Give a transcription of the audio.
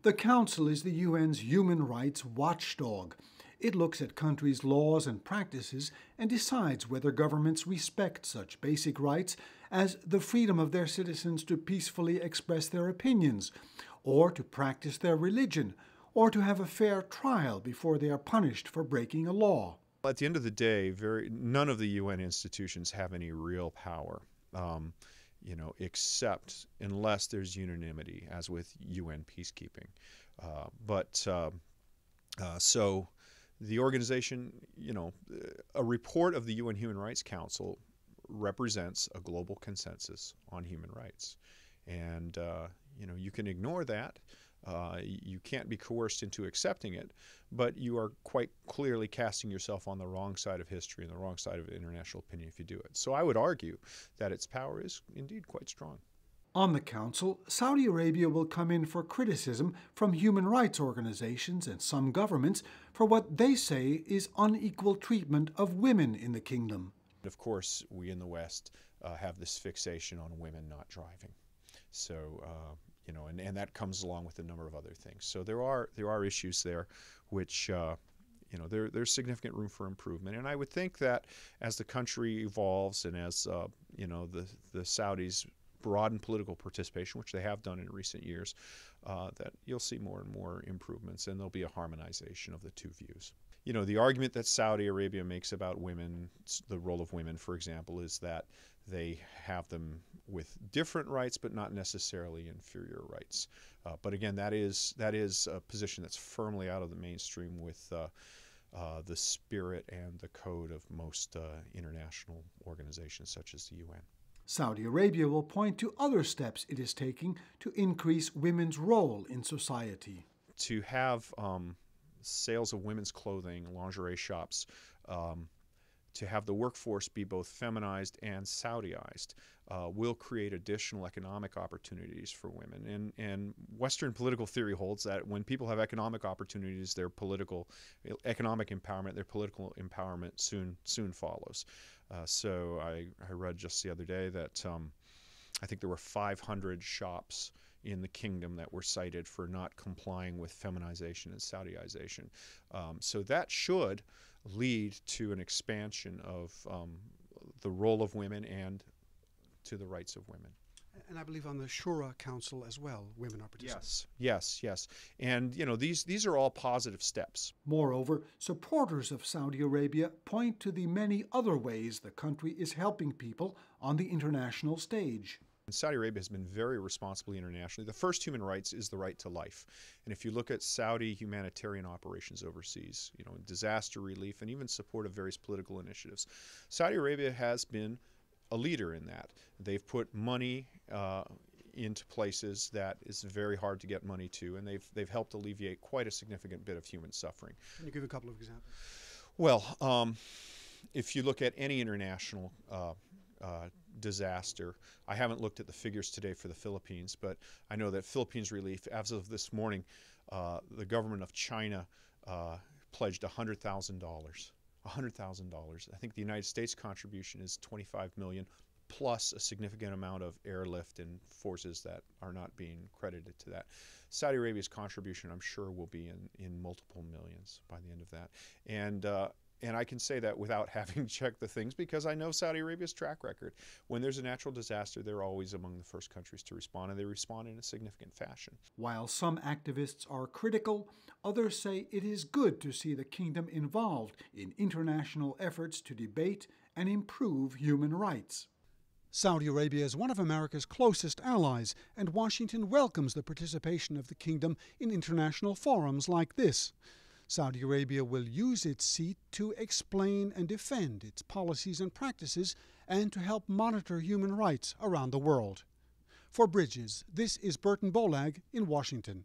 The Council is the UN's human rights watchdog. It looks at countries' laws and practices and decides whether governments respect such basic rights as the freedom of their citizens to peacefully express their opinions, or to practice their religion, or to have a fair trial before they are punished for breaking a law. At the end of the day, none of the UN institutions have any real power, except unless there's unanimity, as with UN peacekeeping. So the organization, a report of the UN Human Rights Council represents a global consensus on human rights. And, you can ignore that. You can't be coerced into accepting it, but you are quite clearly casting yourself on the wrong side of history and the wrong side of international opinion if you do it. So I would argue that its power is indeed quite strong. On the Council, Saudi Arabia will come in for criticism from human rights organizations and some governments for what they say is unequal treatment of women in the kingdom. Of course, we in the West have this fixation on women not driving. So, and that comes along with a number of other things. So there are issues there which, there's significant room for improvement. And I would think that as the country evolves and as, the Saudis broaden political participation, which they have done in recent years, that you'll see more and more improvements, and there'll be a harmonization of the two views. The argument that Saudi Arabia makes about women, the role of women, for example, is that they have them with different rights, but not necessarily inferior rights. But again, that is a position that's firmly out of the mainstream with the spirit and the code of most international organizations such as the UN. Saudi Arabia will point to other steps it is taking to increase women's role in society. To have sales of women's clothing, lingerie shops, to have the workforce be both feminized and Saudiized will create additional economic opportunities for women. And Western political theory holds that when people have economic opportunities, their economic empowerment soon follows. So I read just the other day that I think there were 500 shops in the kingdom that were cited for not complying with feminization and Saudiization. So that should lead to an expansion of the role of women and to the rights of women. And I believe on the Shura Council as well, women are participating. Yes. And these are all positive steps. Moreover, supporters of Saudi Arabia point to the many other ways the country is helping people on the international stage. Saudi Arabia has been very responsible internationally. The first human rights is the right to life. And if you look at Saudi humanitarian operations overseas, disaster relief and even support of various political initiatives, Saudi Arabia has been a leader in that. They've put money into places that is very hard to get money to, and they've helped alleviate quite a significant bit of human suffering. Can you give a couple of examples? Well, if you look at any international disaster. I haven't looked at the figures today for the Philippines, but I know that Philippines relief, as of this morning, the government of China pledged $100,000. $100,000. I think the United States contribution is $25 million, plus a significant amount of airlift and forces that are not being credited to that. Saudi Arabia's contribution, I'm sure, will be in multiple millions by the end of that. And I can say that without having checked the things because I know Saudi Arabia's track record. When there's a natural disaster, they're always among the first countries to respond, and they respond in a significant fashion. While some activists are critical, others say it is good to see the kingdom involved in international efforts to debate and improve human rights. Saudi Arabia is one of America's closest allies, and Washington welcomes the participation of the kingdom in international forums like this. Saudi Arabia will use its seat to explain and defend its policies and practices and to help monitor human rights around the world. For Bridges, this is Burton Bolag in Washington.